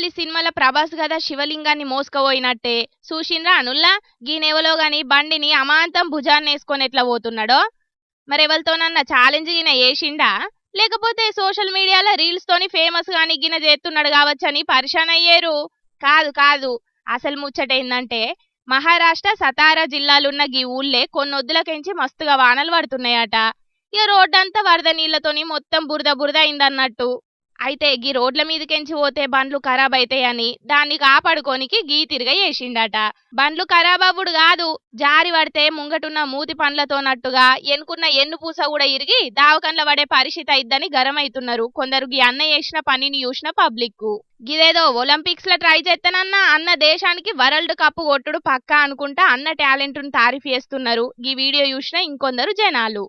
బాహుబలి సినిమాల ప్రభాస్ గదా శివలింగాన్ని మోసుకపోయినట్టే చూసిండ్రా అనుల్లా గీనెవలో గాని బండిని అమాంతం భుజాన్నేసుకొని ఎట్లా పోతున్నాడో. మరెవరితోనన్నా ఛాలెంజ్ గిన చేసిండా, లేకపోతే సోషల్ మీడియాలో రీల్స్ తోని ఫేమస్ గాని గిన చేస్తున్నాడు కావచ్చని పరిశాన్ అయ్యేరు. కాదు కాదు, అసలు ముచ్చటేందంటే మహారాష్ట్ర సతారా జిల్లాలున్న గీ ఊళ్ళే కొన్నొద్దులకెంచి మస్తుగా వానలు పడుతున్నాయట. ఇక రోడ్డంతా వరద నీళ్లతోని మొత్తం బురద బురద అయిందన్నట్టు. అయితే గీ రోడ్ల మీదకెంచి పోతే బండ్లు ఖరాబ్ అయితాయని దాన్ని కాపాడుకోనికి గీ తిరగ చేసిండట. బండ్లు ఖరాబ్ అవ్వుడు కాదు, జారి పడితే ముంగటున్న మూతి పండ్లతోనట్టుగా ఎన్నుకున్న ఎన్ను పూస కూడా ఇరిగి దావకండ్ల పడే పరిస్థితి అయిద్దని గరం అవుతున్నారు కొందరు. గీ అన్న చేసిన పనిని చూసిన పబ్లిక్ గిదేదో ఒలింపిక్స్ లో ట్రై చేస్తానన్నా అన్న దేశానికి వరల్డ్ కప్ కొట్టుడు పక్కా అనుకుంటా అన్న టాలెంట్ ను తారీఫ్ చేస్తున్నారు. ఈ వీడియో చూసిన ఇంకొందరు జనాలు.